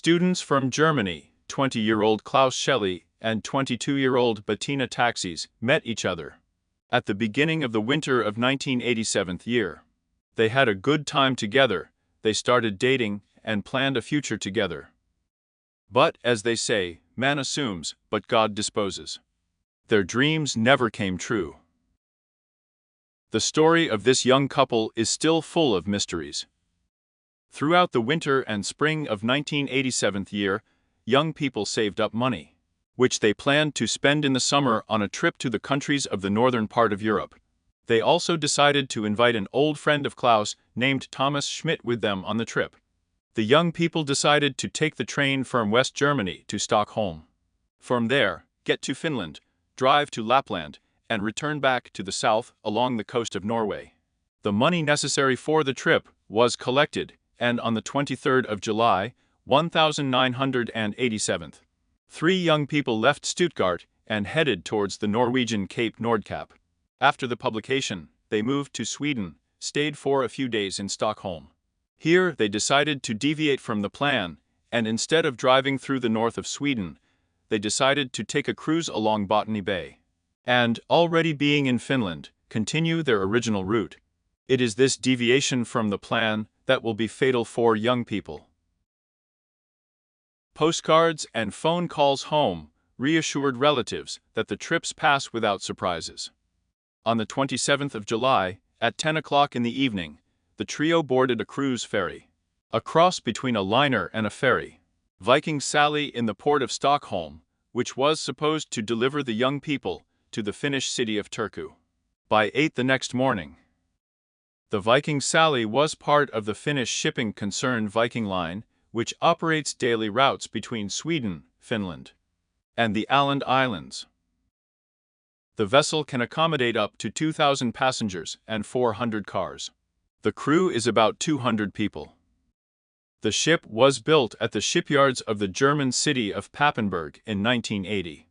Students from Germany, 20-year-old Klaus Schelkle and 22-year-old Bettina Taxis, met each other at the beginning of the winter of 1987 year. They had a good time together, they started dating, and planned a future together. But, as they say, man assumes, but God disposes. Their dreams never came true. The story of this young couple is still full of mysteries. Throughout the winter and spring of 1987 year, young people saved up money, which they planned to spend in the summer on a trip to the countries of the northern part of Europe. They also decided to invite an old friend of Klaus named Thomas Schmidt with them on the trip. The young people decided to take the train from West Germany to Stockholm. From there, get to Finland, drive to Lapland, and return back to the south along the coast of Norway. The money necessary for the trip was collected, and on the 23rd of July, 1987, 3 young people left Stuttgart and headed towards the Norwegian Cape Nordkapp. After the publication, they moved to Sweden, stayed for a few days in Stockholm. Here they decided to deviate from the plan, and instead of driving through the north of Sweden, they decided to take a cruise along Botany Bay. And, already being in Finland, continue their original route. It is this deviation from the plan that will be fatal for young people. Postcards and phone calls home reassured relatives that the trips pass without surprises. On the 27th of July, at 10 o'clock in the evening, the trio boarded a cruise ferry, a cross between a liner and a ferry, Viking Sally, in the port of Stockholm, which was supposed to deliver the young people to the Finnish city of Turku by 8 the next morning. The Viking Sally was part of the Finnish shipping concern Viking Line, which operates daily routes between Sweden, Finland, and the Åland Islands. The vessel can accommodate up to 2,000 passengers and 400 cars. The crew is about 200 people. The ship was built at the shipyards of the German city of Papenburg in 1980.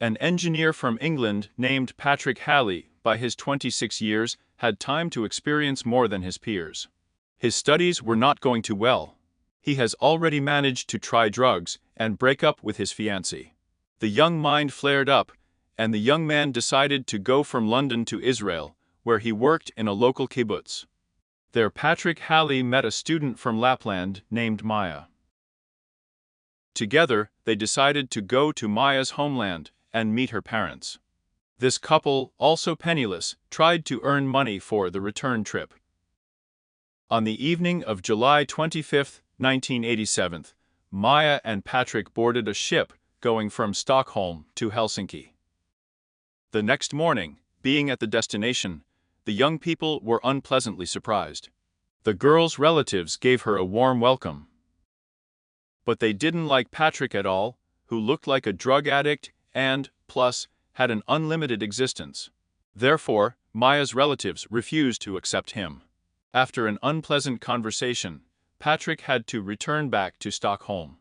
An engineer from England named Patrick Halley, by his 26 years, had time to experience more than his peers. His studies were not going too well. He has already managed to try drugs and break up with his fiancée. The young mind flared up, and the young man decided to go from London to Israel, where he worked in a local kibbutz. There Patrick Halley met a student from Lapland named Maya. Together, they decided to go to Maya's homeland and meet her parents. This couple, also penniless, tried to earn money for the return trip. On the evening of July 25, 1987, Maya and Patrick boarded a ship going from Stockholm to Helsinki. The next morning, being at the destination, the young people were unpleasantly surprised. The girl's relatives gave her a warm welcome. But they didn't like Patrick at all, who looked like a drug addict and, plus, had an unlimited existence. Therefore, Maya's relatives refused to accept him. After an unpleasant conversation, Patrick had to return back to Stockholm.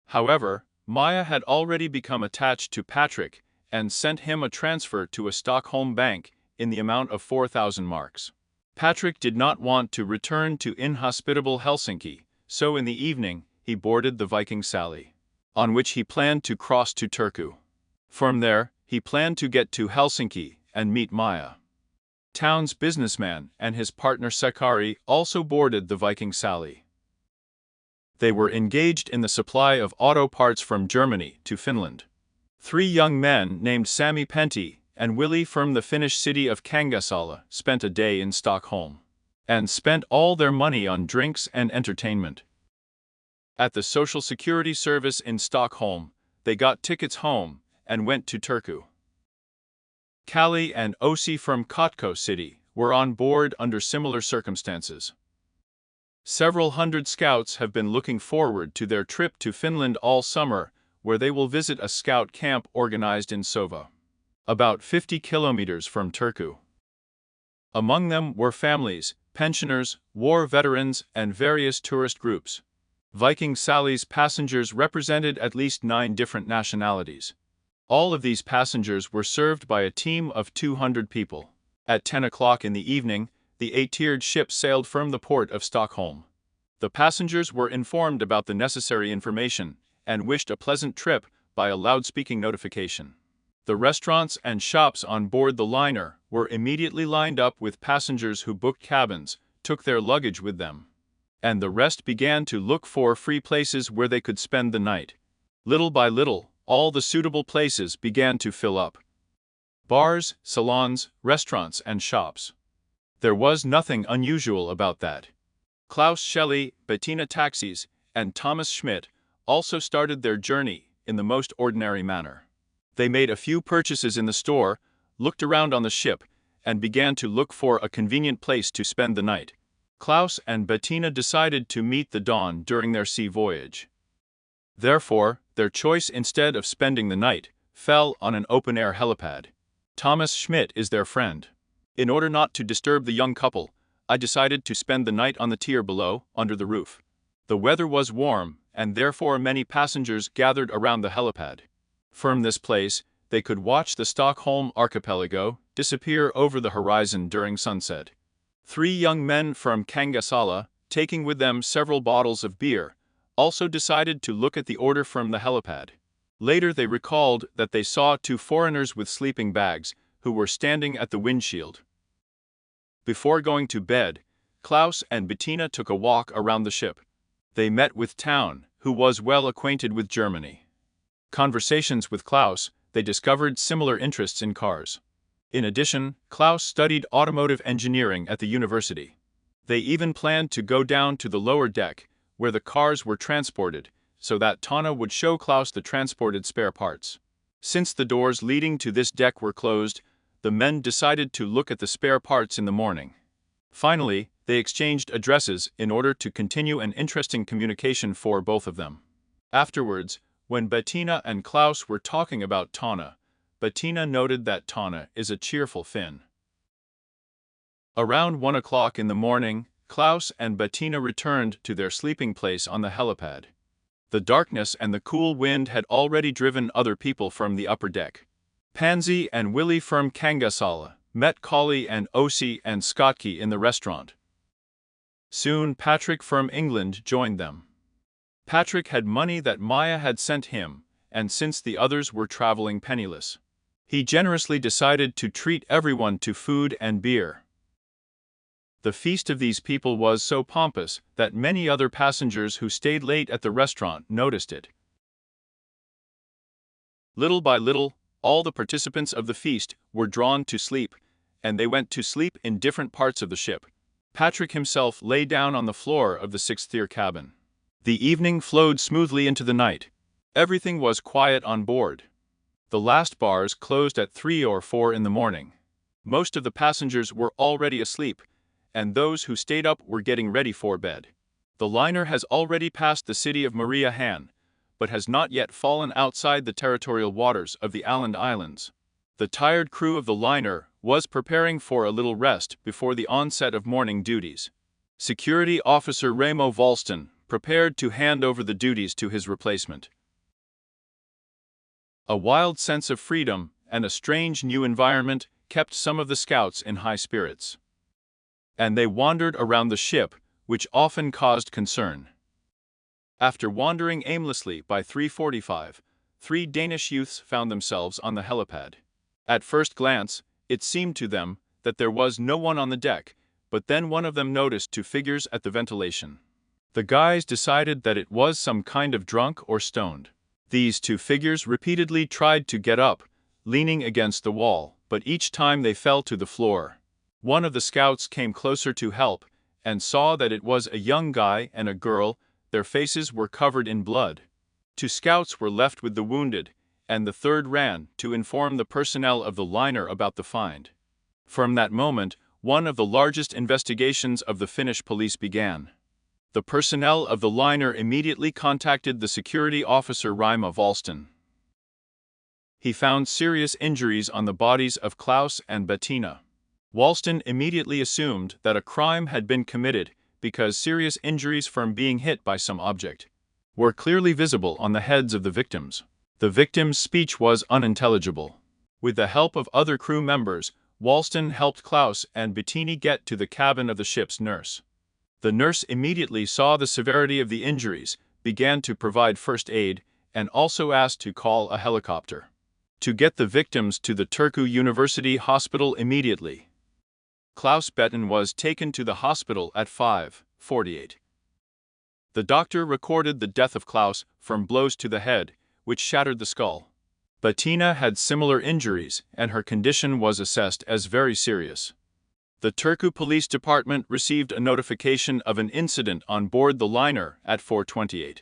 However, Maya had already become attached to Patrick and sent him a transfer to a Stockholm bank in the amount of 4,000 marks. Patrick did not want to return to inhospitable Helsinki, so in the evening he boarded the Viking Sally, on which he planned to cross to Turku. From there, he planned to get to Helsinki and meet Maya. Town's businessman and his partner Sakari also boarded the Viking Sally. They were engaged in the supply of auto parts from Germany to Finland. 3 young men named Sami Pentti and Willie from the Finnish city of Kangasala spent a day in Stockholm, and spent all their money on drinks and entertainment. At the Social Security Service in Stockholm, they got tickets home and went to Turku. Kalle and Ossi from Kotko city were on board under similar circumstances. Several hundred scouts have been looking forward to their trip to Finland all summer, where they will visit a scout camp organized in Sova, about 50 kilometers from Turku. Among them were families, pensioners, war veterans, and various tourist groups. Viking Sally's passengers represented at least 9 different nationalities. All of these passengers were served by a team of 200 people. At 10 o'clock in the evening, the 8-tiered ship sailed from the port of Stockholm. The passengers were informed about the necessary information and wished a pleasant trip by a loudspeaking notification. The restaurants and shops on board the liner were immediately lined up with passengers who booked cabins, took their luggage with them, and the rest began to look for free places where they could spend the night. Little by little, all the suitable places began to fill up. Bars, salons, restaurants, and shops. There was nothing unusual about that. Klaus Schelkle, Bettina Taxis, and Thomas Schmidt also started their journey in the most ordinary manner. They made a few purchases in the store, looked around on the ship, and began to look for a convenient place to spend the night. Klaus and Bettina decided to meet the dawn during their sea voyage. Therefore, their choice instead of spending the night fell on an open-air helipad. Thomas Schmidt is their friend. In order not to disturb the young couple, I decided to spend the night on the tier below, under the roof. The weather was warm, and therefore many passengers gathered around the helipad. From this place, they could watch the Stockholm archipelago disappear over the horizon during sunset. 3 young men from Kangasala, taking with them several bottles of beer, also decided to look at the order from the helipad. Later they recalled that they saw 2 foreigners with sleeping bags, who were standing at the windshield. Before going to bed, Klaus and Bettina took a walk around the ship. They met with Town, who was well acquainted with Germany. Conversations with Klaus, they discovered similar interests in cars. In addition, Klaus studied automotive engineering at the university. They even planned to go down to the lower deck, where the cars were transported, so that Tana would show Klaus the transported spare parts. Since the doors leading to this deck were closed, the men decided to look at the spare parts in the morning. Finally, they exchanged addresses in order to continue an interesting communication for both of them. Afterwards, when Bettina and Klaus were talking about Tana, Bettina noted that Tana is a cheerful Finn. Around 1 o'clock in the morning, Klaus and Bettina returned to their sleeping place on the helipad. The darkness and the cool wind had already driven other people from the upper deck. Pansy and Willie from Kangasala met Collie and Osi and Skotke in the restaurant. Soon Patrick from England joined them. Patrick had money that Maya had sent him, and since the others were traveling penniless, he generously decided to treat everyone to food and beer. The feast of these people was so pompous that many other passengers who stayed late at the restaurant noticed it. Little by little, all the participants of the feast were drawn to sleep, and they went to sleep in different parts of the ship. Patrick himself lay down on the floor of the 6th-tier cabin. The evening flowed smoothly into the night. Everything was quiet on board. The last bars closed at 3 or 4 in the morning. Most of the passengers were already asleep, and those who stayed up were getting ready for bed. The liner has already passed the city of Mariehamn, but has not yet fallen outside the territorial waters of the Åland Islands. The tired crew of the liner was preparing for a little rest before the onset of morning duties. Security Officer Raimo Volston prepared to hand over the duties to his replacement. A wild sense of freedom and a strange new environment kept some of the scouts in high spirits, and they wandered around the ship, which often caused concern. After wandering aimlessly by 3:45, 3 Danish youths found themselves on the helipad. At first glance, it seemed to them that there was no one on the deck, but then one of them noticed 2 figures at the ventilation. The guys decided that it was some kind of drunk or stoned. These 2 figures repeatedly tried to get up, leaning against the wall, but each time they fell to the floor. One of the scouts came closer to help, and saw that it was a young guy and a girl. Their faces were covered in blood. 2 scouts were left with the wounded, and the 3rd ran to inform the personnel of the liner about the find. From that moment, one of the largest investigations of the Finnish police began. The personnel of the liner immediately contacted the security officer Raimo Volston. He found serious injuries on the bodies of Klaus and Bettina. Volston immediately assumed that a crime had been committed because serious injuries from being hit by some object were clearly visible on the heads of the victims. The victim's speech was unintelligible. With the help of other crew members, Volston helped Klaus and Bettina get to the cabin of the ship's nurse. The nurse immediately saw the severity of the injuries, began to provide first aid, and also asked to call a helicopter to get the victims to the Turku University Hospital immediately. Klaus Bettina was taken to the hospital at 5:48. The doctor recorded the death of Klaus from blows to the head, which shattered the skull. Bettina had similar injuries, and her condition was assessed as very serious. The Turku Police Department received a notification of an incident on board the liner at 4:28.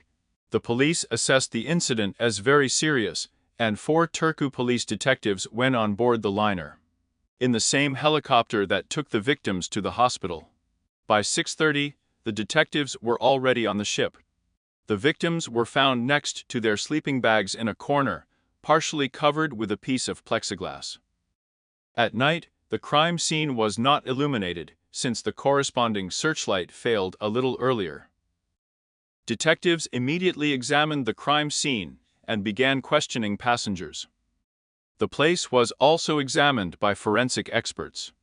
The police assessed the incident as very serious, and 4 Turku police detectives went on board the liner in the same helicopter that took the victims to the hospital. By 6:30, the detectives were already on the ship. The victims were found next to their sleeping bags in a corner, partially covered with a piece of plexiglass. At night, the crime scene was not illuminated, since the corresponding searchlight failed a little earlier. Detectives immediately examined the crime scene and began questioning passengers. The place was also examined by forensic experts.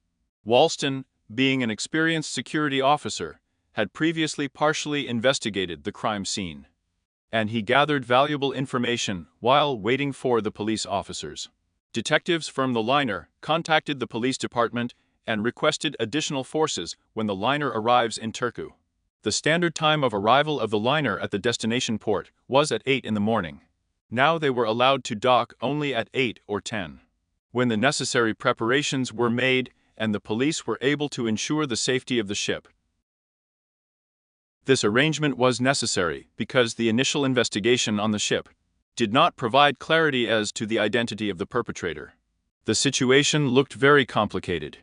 Walston, being an experienced security officer, had previously partially investigated the crime scene, and he gathered valuable information while waiting for the police officers. Detectives from the liner contacted the police department and requested additional forces when the liner arrives in Turku. The standard time of arrival of the liner at the destination port was at 8 in the morning. Now they were allowed to dock only at 8 or 10. When the necessary preparations were made and the police were able to ensure the safety of the ship. This arrangement was necessary because the initial investigation on the ship did not provide clarity as to the identity of the perpetrator. The situation looked very complicated.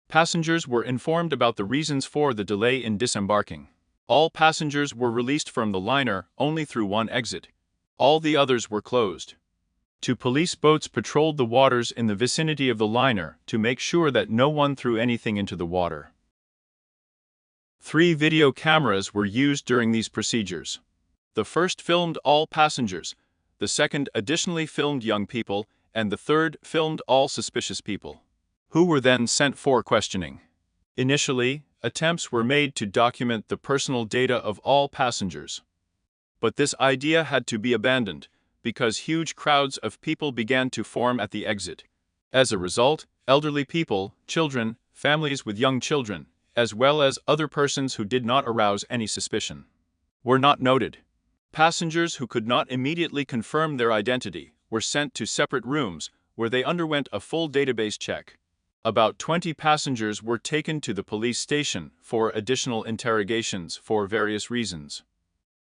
Passengers were informed about the reasons for the delay in disembarking. All passengers were released from the liner only through one exit. All the others were closed. 2 police boats patrolled the waters in the vicinity of the liner to make sure that no one threw anything into the water. 3 video cameras were used during these procedures. The first filmed all passengers, the second additionally filmed young people, and the third filmed all suspicious people, who were then sent for questioning. Initially, attempts were made to document the personal data of all passengers. But this idea had to be abandoned, because huge crowds of people began to form at the exit. As a result, elderly people, children, families with young children, as well as other persons who did not arouse any suspicion, were not noted. Passengers who could not immediately confirm their identity were sent to separate rooms where they underwent a full database check. About 20 passengers were taken to the police station for additional interrogations for various reasons.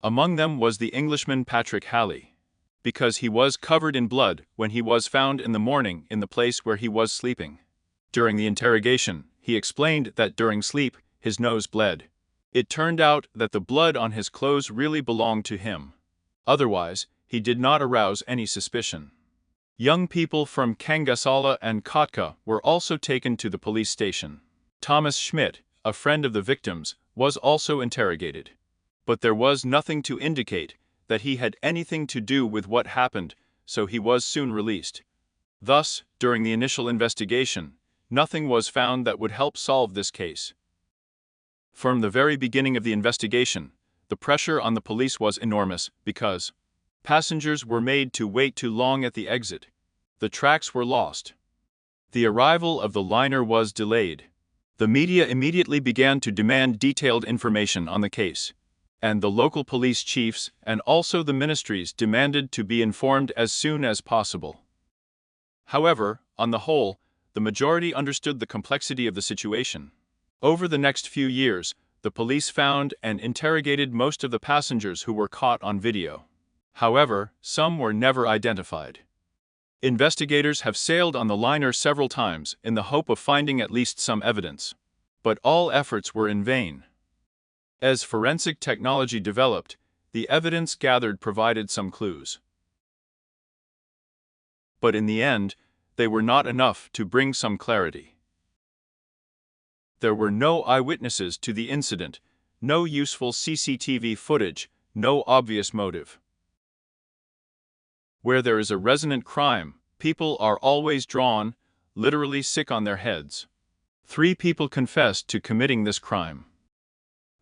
Among them was the Englishman Patrick Halley, because he was covered in blood when he was found in the morning in the place where he was sleeping. During the interrogation, he explained that during sleep, his nose bled. It turned out that the blood on his clothes really belonged to him. Otherwise, he did not arouse any suspicion. Young people from Kangasala and Kotka were also taken to the police station. Thomas Schmidt, a friend of the victims, was also interrogated. But there was nothing to indicate that he had anything to do with what happened, so he was soon released. Thus, during the initial investigation, nothing was found that would help solve this case. From the very beginning of the investigation, the pressure on the police was enormous because passengers were made to wait too long at the exit. The tracks were lost. The arrival of the liner was delayed. The media immediately began to demand detailed information on the case, and the local police chiefs and also the ministries demanded to be informed as soon as possible. However, on the whole, the majority understood the complexity of the situation. Over the next few years, the police found and interrogated most of the passengers who were caught on video. However, some were never identified. Investigators have sailed on the liner several times in the hope of finding at least some evidence, but all efforts were in vain. As forensic technology developed, the evidence gathered provided some clues. But in the end, they were not enough to bring some clarity. There were no eyewitnesses to the incident, no useful CCTV footage, no obvious motive. Where there is a resonant crime, people are always drawn, literally sick on their heads. 3 people confessed to committing this crime.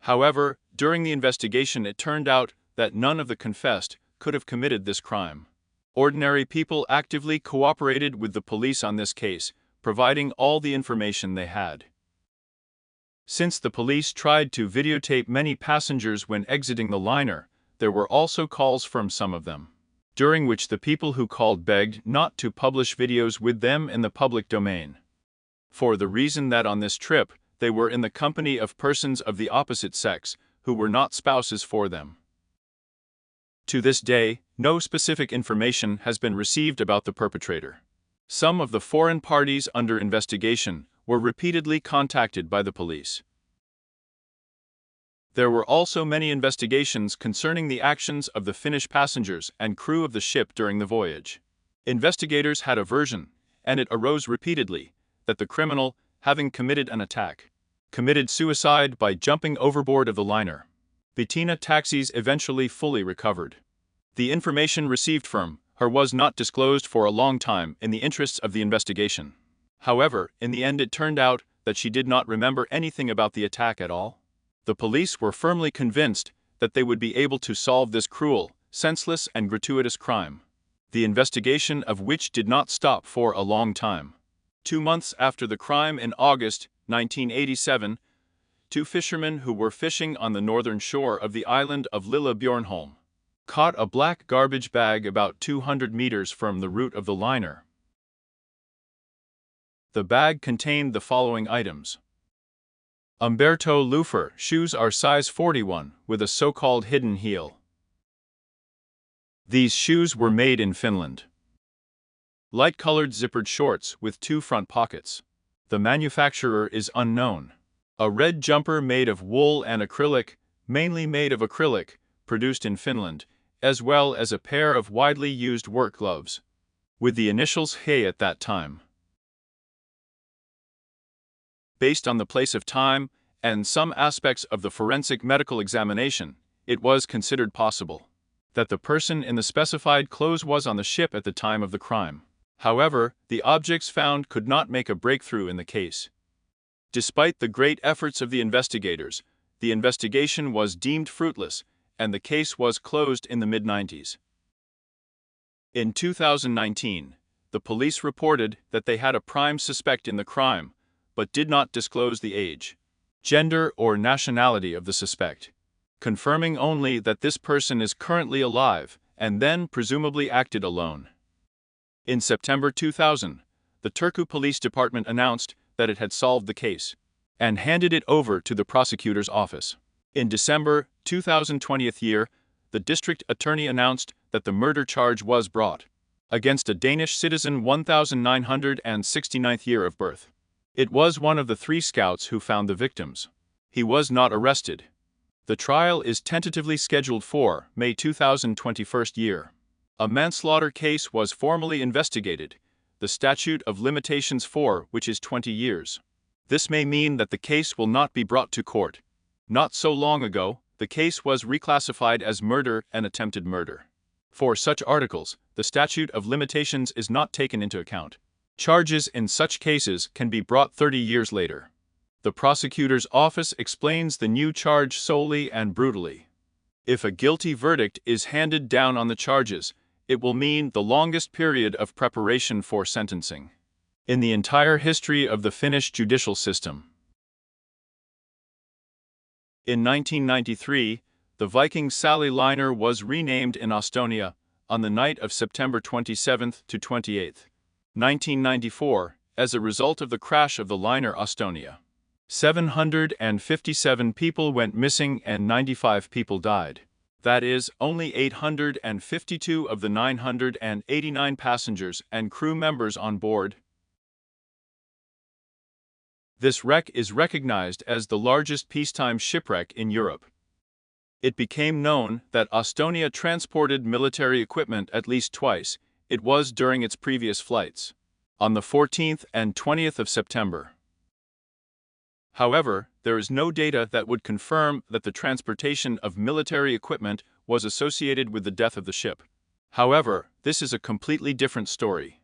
However, during the investigation it turned out that none of the confessed could have committed this crime. Ordinary people actively cooperated with the police on this case, providing all the information they had. Since the police tried to videotape many passengers when exiting the liner, there were also calls from some of them, during which the people who called begged not to publish videos with them in the public domain, for the reason that on this trip they were in the company of persons of the opposite sex who were not spouses for them. To this day, no specific information has been received about the perpetrator. Some of the foreign parties under investigation were repeatedly contacted by the police. There were also many investigations concerning the actions of the Finnish passengers and crew of the ship during the voyage. Investigators had a version, and it arose repeatedly, that the criminal, having committed an attack, committed suicide by jumping overboard of the liner. Bettina Taxis eventually fully recovered. The information received from her was not disclosed for a long time in the interests of the investigation. However, in the end it turned out that she did not remember anything about the attack at all. The police were firmly convinced that they would be able to solve this cruel, senseless and gratuitous crime, the investigation of which did not stop for a long time. 2 months after the crime in August 1987, 2 fishermen who were fishing on the northern shore of the island of Lilla Bjornholm caught a black garbage bag about 200 meters from the route of the liner. The bag contained the following items. Umberto loafer shoes are size 41 with a so-called hidden heel. These shoes were made in Finland. Light-colored zippered shorts with 2 front pockets. The manufacturer is unknown. A red jumper made of wool and acrylic, mainly made of acrylic, produced in Finland, as well as a pair of widely used work gloves, with the initials HE at that time. Based on the place of time and some aspects of the forensic medical examination, it was considered possible that the person in the specified clothes was on the ship at the time of the crime. However, the objects found could not make a breakthrough in the case. Despite the great efforts of the investigators, the investigation was deemed fruitless, and the case was closed in the mid-90s. In 2019, the police reported that they had a prime suspect in the crime, but did not disclose the age, gender, or nationality of the suspect, confirming only that this person is currently alive and then presumably acted alone. In September 2000, the Turku Police Department announced that it had solved the case and handed it over to the prosecutor's office. In December 2020 year, the district attorney announced that the murder charge was brought against a Danish citizen 1969th year of birth. It was one of the 3 scouts who found the victims. He was not arrested. The trial is tentatively scheduled for May 2021 year. A manslaughter case was formally investigated, the statute of limitations for which is 20 years. This may mean that the case will not be brought to court. Not so long ago, the case was reclassified as murder and attempted murder. For such articles, the statute of limitations is not taken into account. Charges in such cases can be brought 30 years later. The prosecutor's office explains the new charge solely and brutally. If a guilty verdict is handed down on the charges, it will mean the longest period of preparation for sentencing in the entire history of the Finnish judicial system. In 1993, the Viking Sally liner was renamed in Estonia on the night of September 27 to 28, 1994, as a result of the crash of the liner Estonia. 757 people went missing and 95 people died. That is, only 852 of the 989 passengers and crew members on board. This wreck is recognized as the largest peacetime shipwreck in Europe. It became known that Estonia transported military equipment at least twice. It was during its previous flights, on the 14th and 20th of September. However, there is no data that would confirm that the transportation of military equipment was associated with the death of the ship. However, this is a completely different story.